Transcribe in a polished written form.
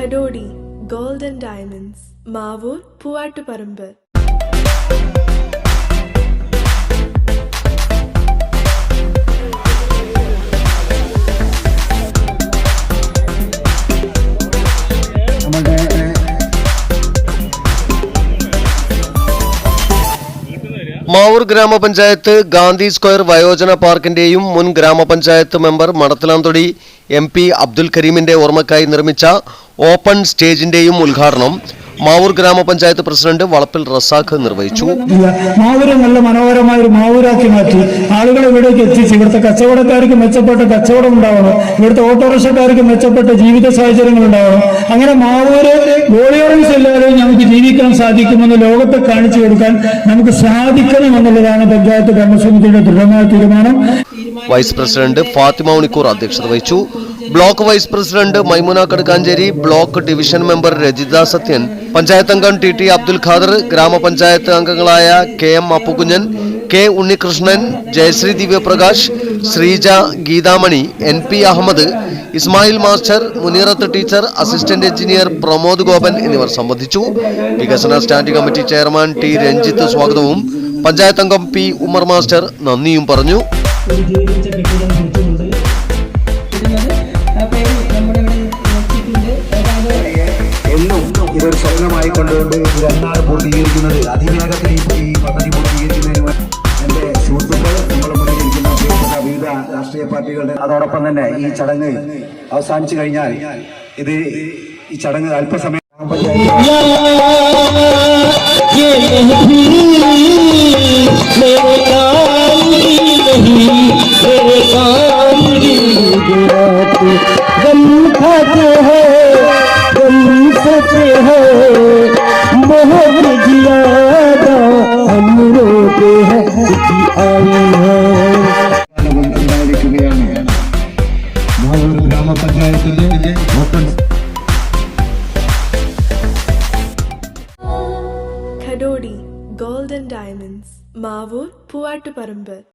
Kadodi Gold and Diamonds, Mavur, Puvattuparambு. Mavoor ഗ്രാമപഞ്ചായത്ത് Gandhi square വയോജന പാർക്കിന്റെയും മുൻ ഗ്രാമപഞ്ചായത്ത് മെമ്പർ മടത്തലാംതൊടി MP അബ്ദുൽ കരീമിന്റെ ഓർമ്മക്കായി നിർമ്മിച്ച ഓപ്പൺ സ്റ്റേജിന്റെയും ഉദ്ഘാടനം മാവൂർ ഗ്രാമപഞ്ചായത്ത് പ്രസിഡന്റ് വളപ്പിൽ റസാഖ് നിർവഹിച്ചു. മാവൂര് നല്ല മനോഹരമായ ഒരു മാവൂരാക്കി മാറ്റി ആളുകളെ ഇവിടേക്ക് എത്തിച്ച് ഇവിടുത്തെ കച്ചവടക്കാർക്ക് മെച്ചപ്പെട്ട കച്ചവടം ഉണ്ടാവണം, ഇവിടുത്തെ ഓട്ടോറിക്ഷക്കാർക്ക് മെച്ചപ്പെട്ട ജീവിത സാഹചര്യങ്ങൾ ഉണ്ടാവണം. അങ്ങനെ മാവൂര് ഗോളിയോറൻസ് എല്ലാവരെയും നമുക്ക് ജീവിക്കാൻ സാധിക്കുമെന്ന് ലോകത്തെ കാണിച്ചു കൊടുക്കാൻ നമുക്ക് സാധിക്കണമെന്നുള്ളതാണ് പഞ്ചായത്ത് കർമ്മസമിതിയുടെ ദൃഢമായ തീരുമാനം. വൈസ് പ്രസിഡന്റ് ഫാത്തിമ ഉണിക്കൂർ അധ്യക്ഷത വഹിച്ചു. Block vice president Maimuna Kadukkancheri, block division member Rajitha Sathyan, panchayat അംഗം TT അബ്ദുൽ ഖാദർ, ഗ്രാമപഞ്ചായത്ത് അംഗങ്ങളായ KM Appukunjan, K Unnikrishnan, Jayasree Divyaprakash, Sreeja, Geethamani, NP Ahammed, Ismail master, Muneerath teacher, assistant engineer Pramod Gopan എന്നിവർ സംബന്ധിച്ചു. വികസന standing committee chairman T Ranjith സ്വാഗതവും പഞ്ചായത്ത് അംഗം P ഉമർ മാസ്റ്റർ നന്ദിയും പറഞ്ഞു. ഇതൊരു സ്വപ്നമായി കണ്ടുകൊണ്ട് ഇതെന്നാണ് പൂർത്തീകരിക്കുന്നത്. അതിവേഗത്തിൽ ഈ പദ്ധതി പൂർത്തീകരിക്കുന്നതിന് എൻ്റെ സുഹൃത്തുക്കൾ നമ്മുടെ മുന്നിൽ ഇരിക്കുന്ന വിവിധ രാഷ്ട്രീയ പാർട്ടികളുടെ അതോടൊപ്പം തന്നെ ഈ ചടങ്ങ് അവസാനിച്ചു കഴിഞ്ഞാൽ ഈ ചടങ്ങ് അല്പസമയം ഗ്രാമപഞ്ചായത്തിന്റെ Kadodi Gold and Diamonds, Mavur, Puvattuparambு.